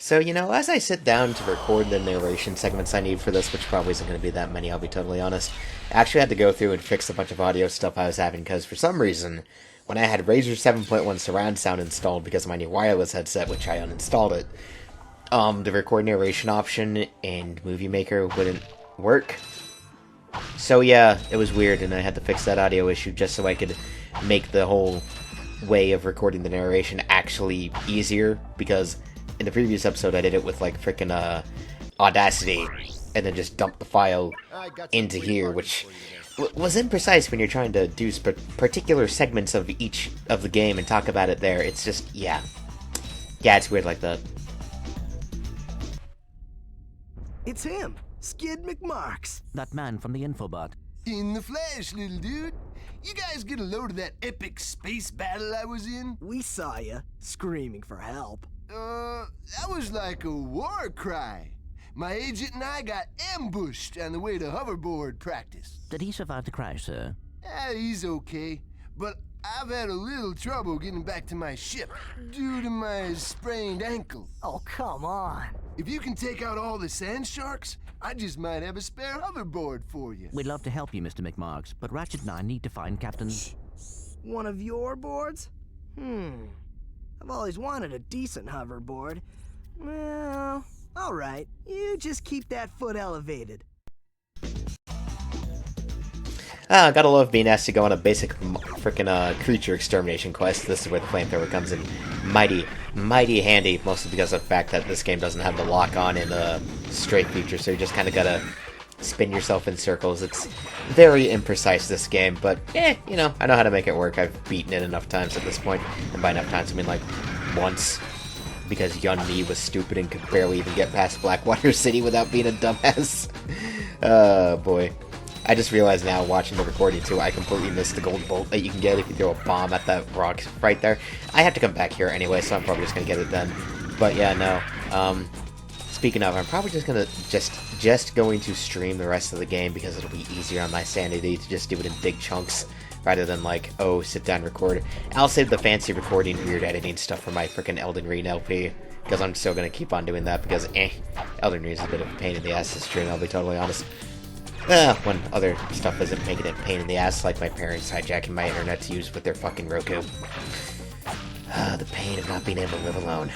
So, as I sit down to record the narration segments I need for this, which probably isn't going to be that many, I'll be totally honest, I actually had to go through and fix a bunch of audio stuff I was having, because for some reason, when I had Razer 7.1 surround sound installed because of my new wireless headset, which I uninstalled it, the record narration option in Movie Maker wouldn't work. So yeah, it was weird, and I had to fix that audio issue just so I could make the whole way of recording the narration actually easier, because in the previous episode I did it with like frickin' Audacity, and then just dumped the file into here, which was imprecise when you're trying to do particular segments of each of the game and talk about it there. It's just, yeah, it's weird like that. It's him, Skid McMarks. That man from the infobot. In the flesh, little dude. You guys get a load of that epic space battle I was in? We saw ya, screaming for help. That was like a war cry. My agent and I got ambushed on the way to hoverboard practice. Did he survive the crash, sir? He's okay, but I've had a little trouble getting back to my ship due to my sprained ankle. Oh, come on. If you can take out all the sand sharks, I just might have a spare hoverboard for you. We'd love to help you, Mr. McMarks, but Ratchet and I need to find Captain... One of your boards? I've always wanted a decent hoverboard. Well, alright. You just keep that foot elevated. Gotta love being asked to go on a basic frickin' creature extermination quest. This is where the flamethrower comes in mighty, mighty handy, mostly because of the fact that this game doesn't have the lock-on in straight feature, so you just kinda gotta spin yourself in circles. It's very imprecise, this game, but, I know how to make it work. I've beaten it enough times at this point, and by enough times I mean, like, once, because young me was stupid and could barely even get past Blackwater City without being a dumbass. Oh, boy. I just realized now, watching the recording too, I completely missed the gold bolt that you can get if you throw a bomb at that rock right there. I have to come back here anyway, so I'm probably just gonna get it then. But yeah, no. Speaking of, I'm probably just gonna just going to stream the rest of the game, because it'll be easier on my sanity to just do it in big chunks rather than like, oh, sit down, record. I'll save the fancy recording, weird editing stuff for my freaking Elden Ring LP, because I'm still gonna keep on doing that, because Elden Ring is a bit of a pain in the ass to stream, I'll be totally honest. When other stuff isn't making it a pain in the ass, like my parents hijacking my internet to use with their fucking Roku. The pain of not being able to live alone.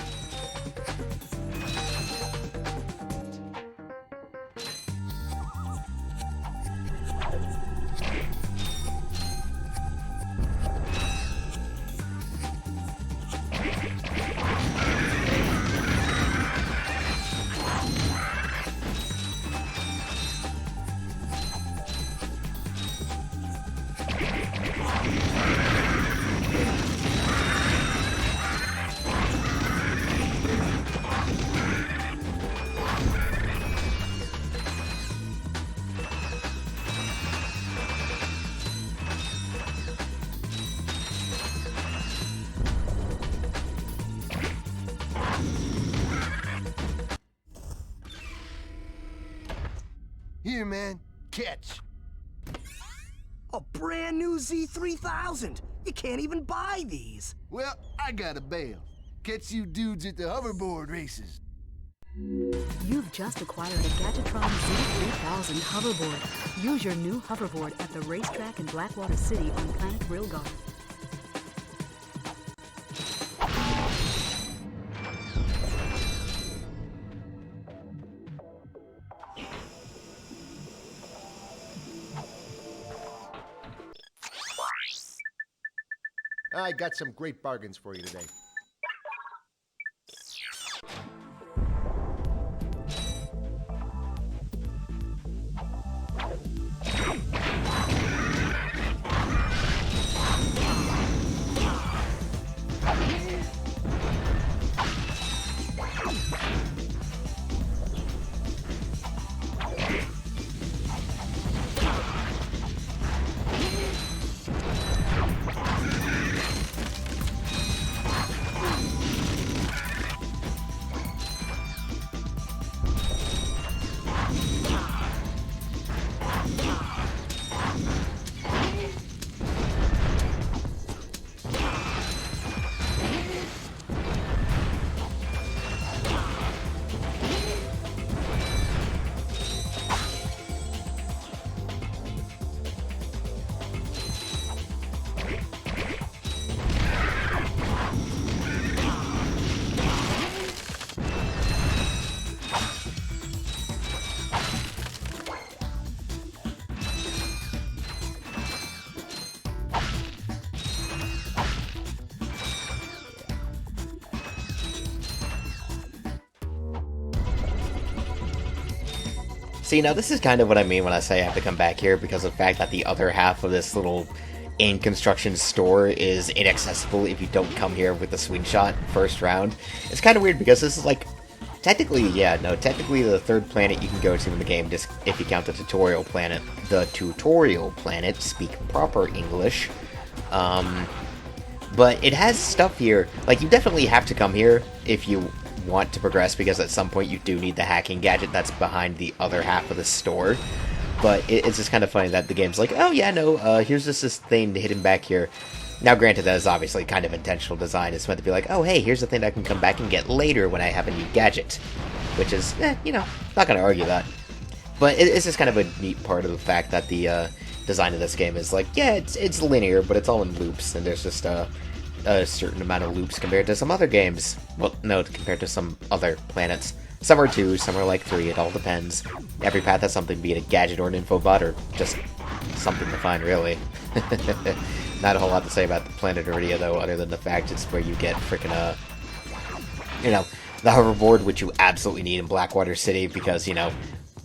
Here, man. Catch. A brand new Z3000. You can't even buy these. Well, I got a bail. Catch you dudes at the hoverboard races. You've just acquired a Gadgetron Z3000 hoverboard. Use your new hoverboard at the racetrack in Blackwater City on Planet Rilgar. I got some great bargains for you today. See, now this is kind of what I mean when I say I have to come back here, because of the fact that the other half of this little in-construction store is inaccessible if you don't come here with the swing shot first round. It's kind of weird, because this is like, technically the third planet you can go to in the game, just if you count the tutorial planet. The tutorial planet, speak proper English. But it has stuff here, like, you definitely have to come here if you want to progress, because at some point you do need the hacking gadget that's behind the other half of the store. But it's just kind of funny that the game's like, oh yeah, no, here's just this thing hidden back here. Now granted, that is obviously kind of intentional design. It's meant to be like, oh hey, here's the thing I can come back and get later when I have a new gadget. Which is, you know, not gonna argue that. But it's just kind of a neat part of the fact that the design of this game is like, yeah, it's linear, but it's all in loops, and there's just a certain amount of loops compared to some other games. Well, no, compared to some other planets. Some are 2, some are like 3, it all depends. Every path has something, be it a gadget or an infobot, or just something to find, really. Not a whole lot to say about the planet Iridia, though, other than the fact it's where you get frickin', you know, the hoverboard, which you absolutely need in Blackwater City, because, you know,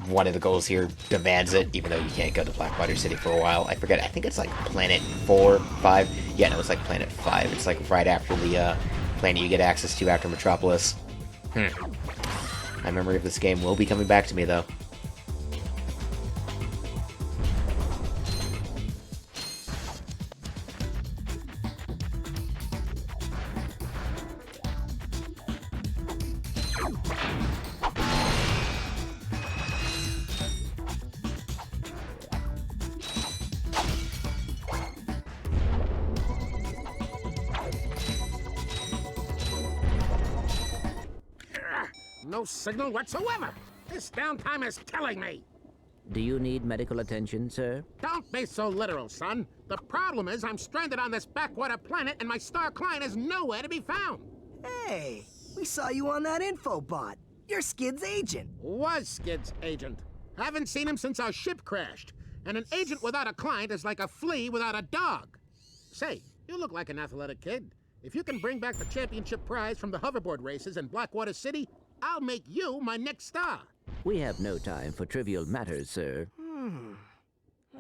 one of the goals here demands it, even though you can't go to Blackwater City for a while. I forget, I think it's like Planet 4, 5. Yeah, no, it's like Planet 5. It's like right after the planet you get access to after Metropolis. My memory of this game will be coming back to me, though. No signal whatsoever. This downtime is killing me. Do you need medical attention, sir? Don't be so literal, son. The problem is I'm stranded on this backwater planet and my star client is nowhere to be found. Hey, we saw you on that infobot. You're Skid's agent. Was Skid's agent. Haven't seen him since our ship crashed. And an agent without a client is like a flea without a dog. Say, you look like an athletic kid. If you can bring back the championship prize from the hoverboard races in Blackwater City, I'll make you my next star. We have no time for trivial matters, sir.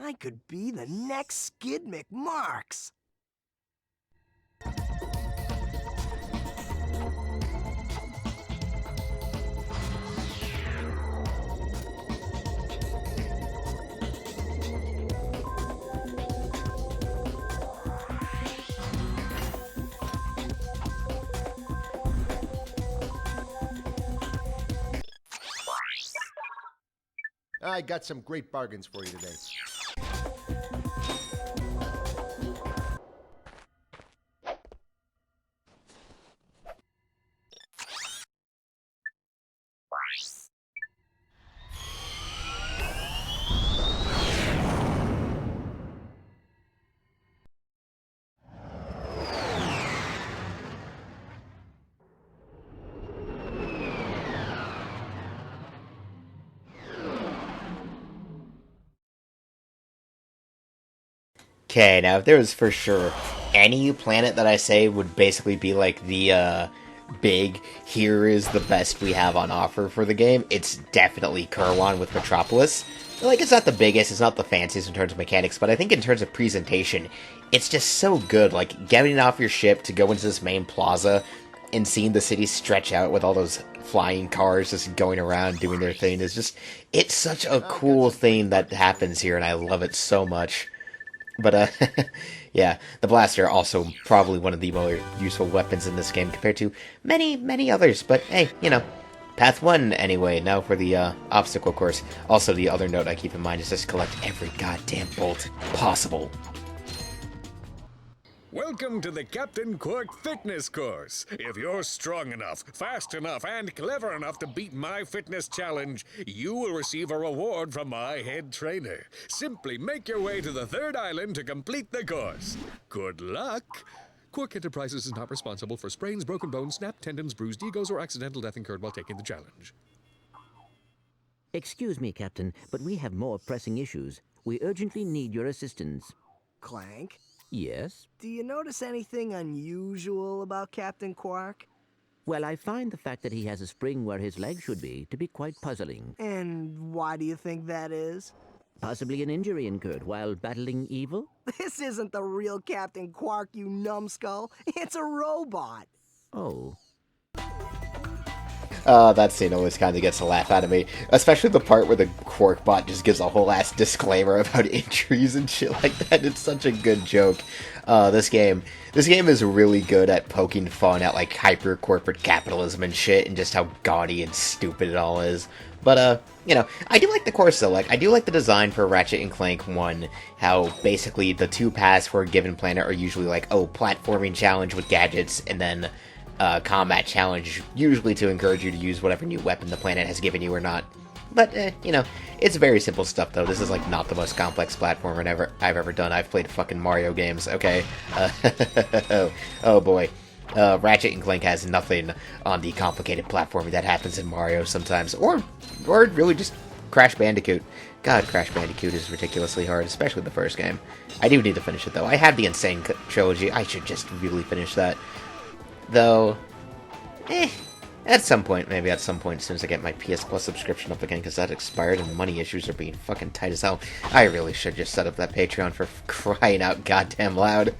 I could be the next Skid McMarks. I got some great bargains for you today. Okay, now if there was for sure any planet that I say would basically be like the big, here is the best we have on offer for the game, it's definitely Kirwan with Metropolis. Like, it's not the biggest, it's not the fanciest in terms of mechanics, but I think in terms of presentation, it's just so good. Like, getting off your ship to go into this main plaza and seeing the city stretch out with all those flying cars just going around doing their thing is just, it's such a cool thing that happens here, and I love it so much. But, yeah, the blaster also probably one of the more useful weapons in this game compared to many, many others. But, hey, you know, Path 1 anyway, now for the obstacle course. Also, the other note I keep in mind is just collect every goddamn bolt possible. Welcome to the Captain Quark Fitness Course. If you're strong enough, fast enough, and clever enough to beat my fitness challenge, you will receive a reward from my head trainer. Simply make your way to the third island to complete the course. Good luck! Quark Enterprises is not responsible for sprains, broken bones, snapped tendons, bruised egos, or accidental death incurred while taking the challenge. Excuse me, Captain, but we have more pressing issues. We urgently need your assistance. Clank, Yes? do you notice anything unusual about Captain Quark? Well, I find the fact that he has a spring where his leg should be to be quite puzzling. And why do you think that is? Possibly an injury incurred while battling evil? This isn't the real Captain Quark, you numbskull. It's a robot. Oh. That scene always kind of gets a laugh out of me, especially the part where the Quark bot just gives a whole ass disclaimer about injuries and shit like that. It's such a good joke. This game is really good at poking fun at like hyper corporate capitalism and shit, and just how gaudy and stupid it all is. But you know, I do like the course though. Like, I do like the design for Ratchet and Clank 1. How basically the 2 paths for a given planet are usually like, oh, platforming challenge with gadgets, and then combat challenge, usually to encourage you to use whatever new weapon the planet has given you or not. But, you know, it's very simple stuff, though. This is, like, not the most complex platformer I've ever done. I've played fucking Mario games, okay? Oh, boy. Ratchet and Clank has nothing on the complicated platforming that happens in Mario sometimes. Or really just Crash Bandicoot. God, Crash Bandicoot is ridiculously hard, especially the first game. I do need to finish it, though. I have the Insane Trilogy. I should just really finish that. Though, at some point, maybe at some point, as soon as I get my PS Plus subscription up again, because that expired and money issues are being fucking tight as hell, I really should just set up that Patreon for crying out goddamn loud.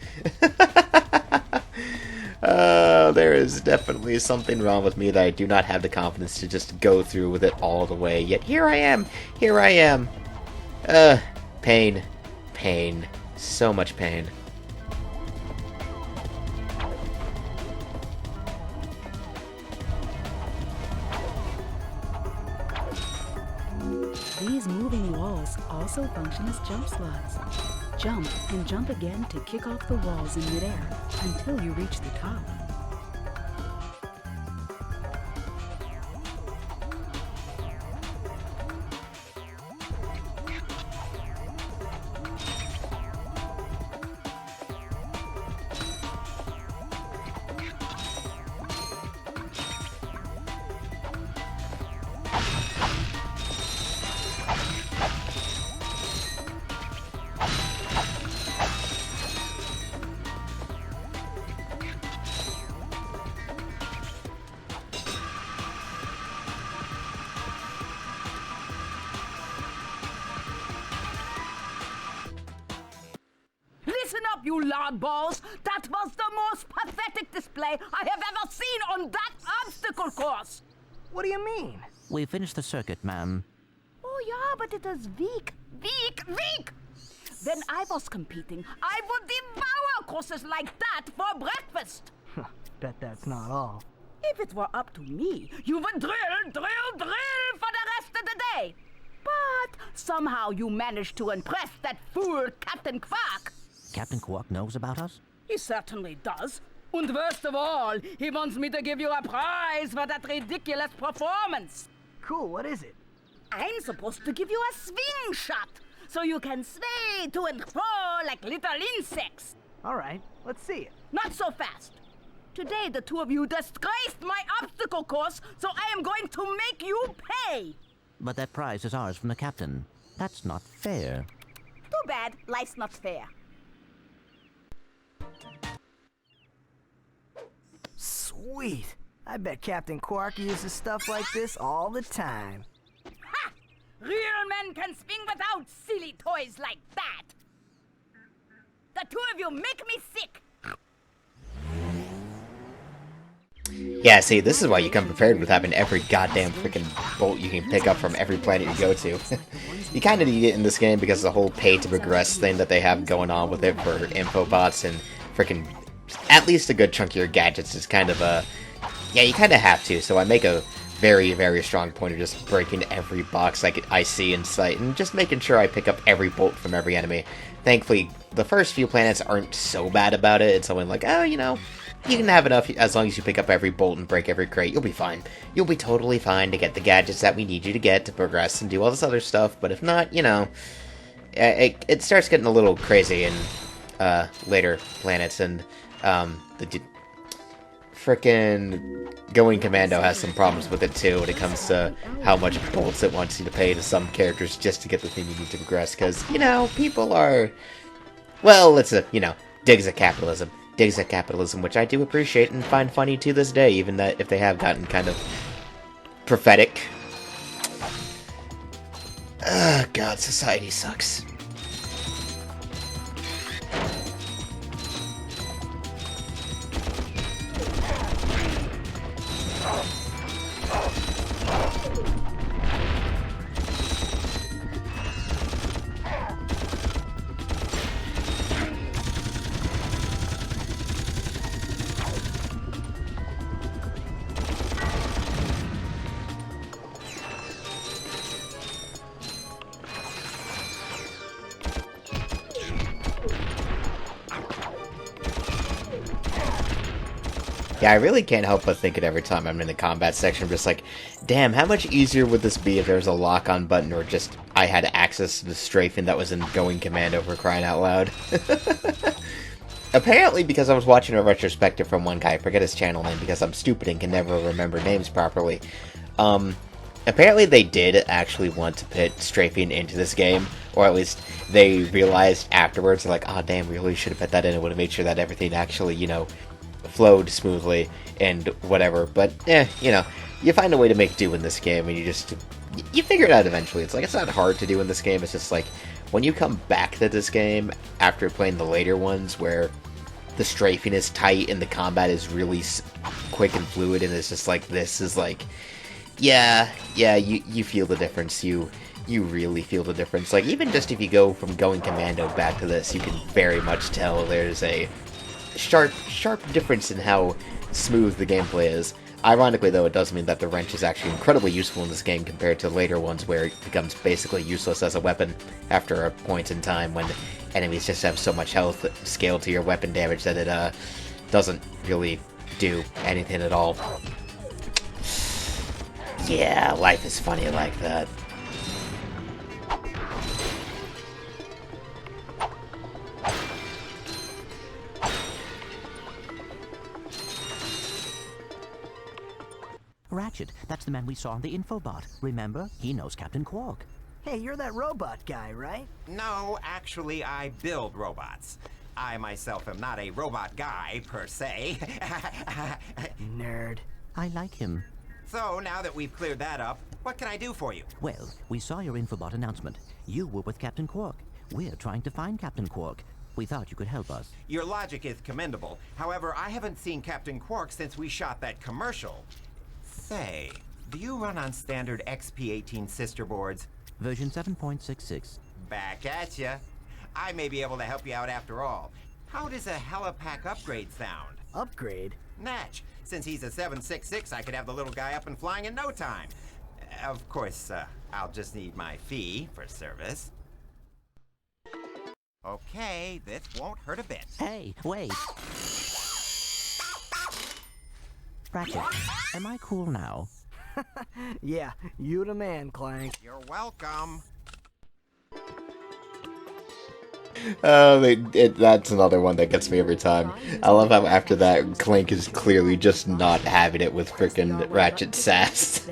There is definitely something wrong with me that I do not have the confidence to just go through with it all the way, yet here I am, pain, so much pain. These moving walls also function as jump slots. Jump and jump again to kick off the walls in midair until you reach the top. Listen up, you loudballs! That was the most pathetic display I have ever seen on that obstacle course! What do you mean? We finished the circuit, ma'am. Oh yeah, but it is weak. When I was competing, I would devour courses like that for breakfast. Bet that's not all. If it were up to me, you would drill for the rest of the day. But somehow you managed to impress that fool Captain Quark. Captain Quark knows about us? He certainly does. And worst of all, he wants me to give you a prize for that ridiculous performance. Cool, what is it? I'm supposed to give you a swing shot, so you can sway to and fro like little insects. All right, let's see it. Not so fast. Today, the two of you disgraced my obstacle course, so I am going to make you pay. But that prize is ours from the captain. That's not fair. Too bad. Life's not fair. Sweet. I bet Captain Quark uses stuff like this all the time. Ha! Real men can swing without silly toys like that. The two of you make me sick. Yeah, see, this is why you come prepared with having every goddamn freaking bolt you can pick up from every planet you go to. You kind of need it in this game because of the whole pay-to-progress thing that they have going on with it for infobots and freaking... At least a good chunk of your gadgets is kind of a... Yeah, you kind of have to, so I make a very, very strong point of just breaking every box I see in sight and just making sure I pick up every bolt from every enemy. Thankfully, the first few planets aren't so bad about it. It's only like, oh, you know... You can have enough as long as you pick up every bolt and break every crate. You'll be fine. You'll be totally fine to get the gadgets that we need you to get to progress and do all this other stuff. But if not, you know, it starts getting a little crazy in later planets. And the frickin' Going Commando has some problems with it too when it comes to how much bolts it wants you to pay to some characters just to get the thing you need to progress. Because, you know, people are... Well, it's a, you know, digs at capitalism. digs at capitalism, which I do appreciate and find funny to this day, even that if they have gotten kind of prophetic. God, society sucks. Yeah, I really can't help but think it every time I'm in the combat section. I'm just like, damn, how much easier would this be if there was a lock-on button or just I had access to the strafing that was in Going Commando, for crying out loud. Apparently, because I was watching a retrospective from one guy, I forget his channel name because I'm stupid and can never remember names properly. Apparently they did actually want to put strafing into this game, or at least they realized afterwards, like, oh damn, we really should have put that in. It would have made sure that everything actually, you know, flowed smoothly and whatever. But you know, you find a way to make do in this game, and you figure it out eventually. It's like, it's not hard to do in this game. It's just like when you come back to this game after playing the later ones where the strafing is tight and the combat is really quick and fluid, and it's just like, this is like, yeah, you feel the difference. You really feel the difference. Like, even just if you go from Going Commando back to this, you can very much tell there's a sharp difference in how smooth the gameplay is. Ironically, though, it does mean that the wrench is actually incredibly useful in this game compared to later ones where it becomes basically useless as a weapon after a point in time when enemies just have so much health scaled to your weapon damage that it doesn't really do anything at all. Yeah, life is funny like that. Ratchet, that's the man we saw on the infobot. Remember? He knows Captain Quark. Hey, you're that robot guy, right? No, actually, I build robots. I myself am not a robot guy, per se. Nerd. I like him. So, now that we've cleared that up, what can I do for you? Well, we saw your infobot announcement. You were with Captain Quark. We're trying to find Captain Quark. We thought you could help us. Your logic is commendable. However, I haven't seen Captain Quark since we shot that commercial. Say, do you run on standard XP18 sister boards? Version 7.66. Back at ya. I may be able to help you out after all. How does a helipack upgrade sound? Upgrade? Natch. Since he's a 766, I could have the little guy up and flying in no time. Of course, I'll just need my fee for service. Okay, this won't hurt a bit. Hey, wait. Ratchet, am I cool now? Yeah, you the man, Clank. You're welcome. That's another one that gets me every time. I love how after that, Clank is clearly just not having it with frickin' Ratchet sass.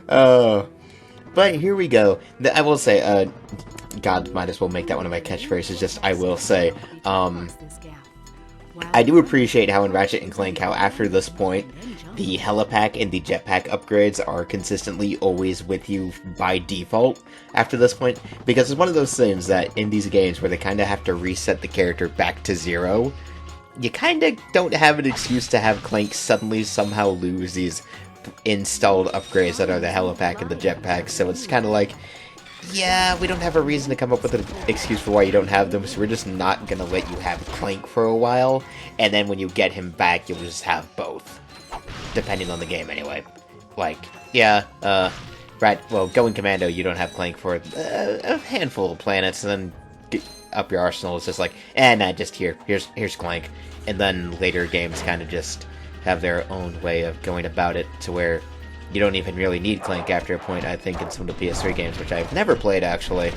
But here we go. I will say, God, might as well make that one of my catchphrases, just I will say, I do appreciate how in Ratchet and Clank, how after this point, the helipack and the jetpack upgrades are consistently always with you by default after this point, because it's one of those things that in these games where they kind of have to reset the character back to zero, you kind of don't have an excuse to have Clank suddenly somehow lose these installed upgrades that are the helipack and the jetpack, so it's kind of like, yeah, we don't have a reason to come up with an excuse for why you don't have them, so we're just not gonna let you have Clank for a while, and then when you get him back, you'll just have both. Depending on the game, anyway. Like, yeah, right, well, Going Commando, you don't have Clank for a handful of planets, and then up your arsenal is just like, nah, just here's Clank. And then later games kind of just have their own way of going about it, to where you don't even really need Clank after a point, I think, in some of the PS3 games, which I've never played, actually.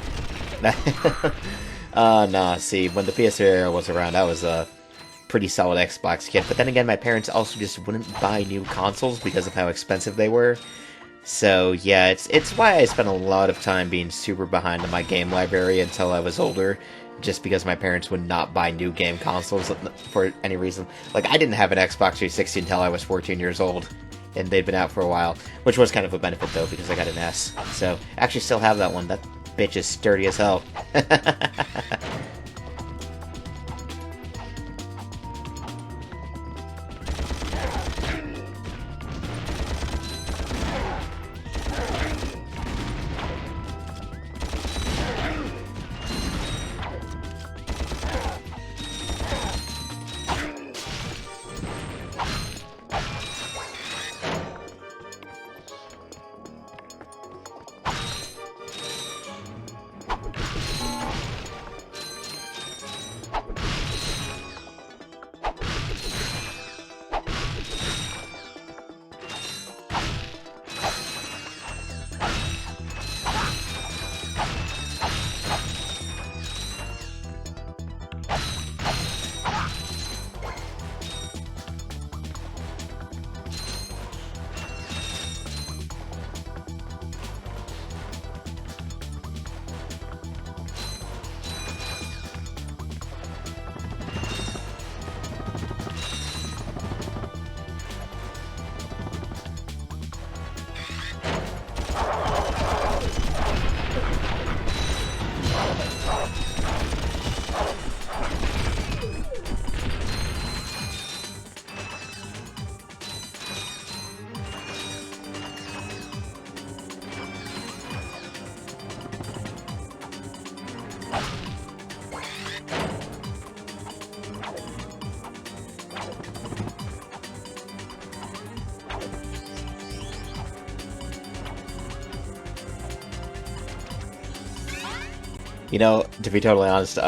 Nah, see, when the PS3 era was around, I was a pretty solid Xbox kid, but then again, my parents also just wouldn't buy new consoles because of how expensive they were. So yeah, it's why I spent a lot of time being super behind on my game library until I was older, just because my parents would not buy new game consoles for any reason. Like, I didn't have an Xbox 360 until I was 14 years old, and they'd been out for a while, which was kind of a benefit though, because I got an S. So, I actually still have that one. That bitch is sturdy as hell. You know, to be totally honest,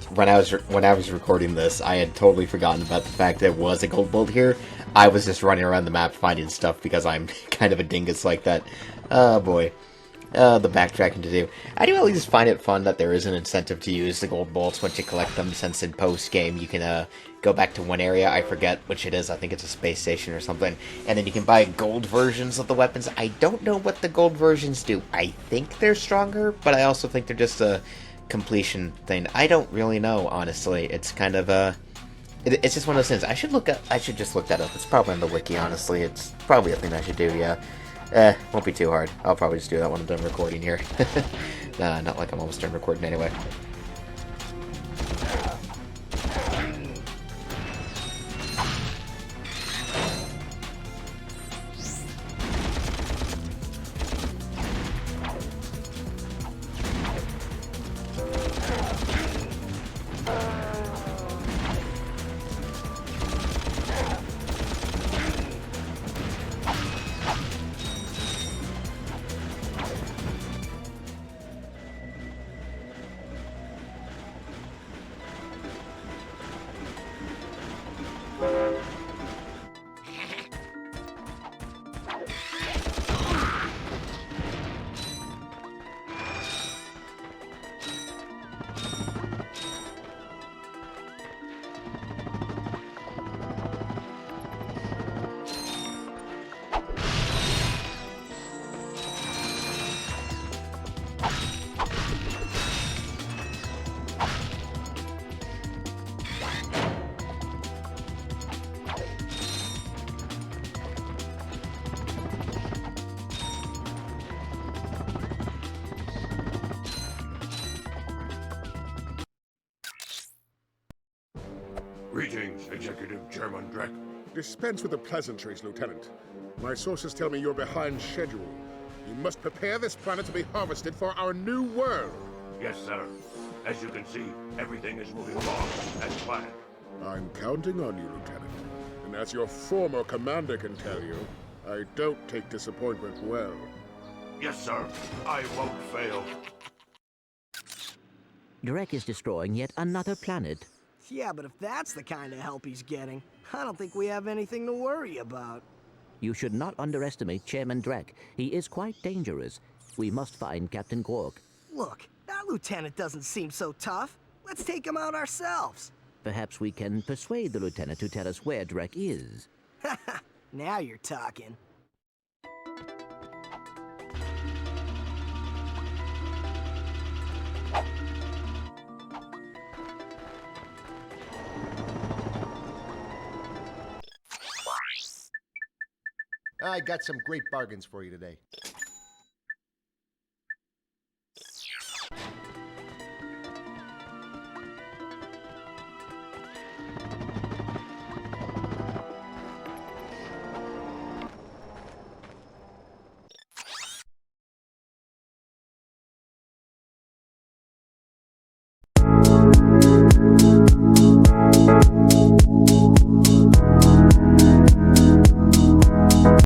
when I was recording this, I had totally forgotten about the fact that there was a gold bolt here. I was just running around the map finding stuff because I'm kind of a dingus like that. Oh boy. The backtracking to do. I do at least find it fun that there is an incentive to use the gold bolts once you collect them, since in post-game you can go back to one area, I forget which it is, I think it's a space station or something, and then you can buy gold versions of the weapons. I don't know what the gold versions do. I think they're stronger, but I also think they're just a completion thing. I don't really know, honestly. It's kind of it's just one of those things. I should just look that up. It's probably on the wiki, honestly. It's probably a thing I should do, yeah. Won't be too hard. I'll probably just do that when I'm done recording here. Nah, not like I'm almost done recording anyway. Greetings, Executive Chairman Drek. Dispense with the pleasantries, Lieutenant. My sources tell me you're behind schedule. You must prepare this planet to be harvested for our new world. Yes, sir. As you can see, everything is moving along as planned. I'm counting on you, Lieutenant. And as your former commander can tell you, I don't take disappointment well. Yes, sir. I won't fail. Drek is destroying yet another planet. Yeah, but if that's the kind of help he's getting, I don't think we have anything to worry about. You should not underestimate Chairman Drek. He is quite dangerous. We must find Captain Quark. Look, that lieutenant doesn't seem so tough. Let's take him out ourselves. Perhaps we can persuade the lieutenant to tell us where Drek is. Now you're talking. I got some great bargains for you today.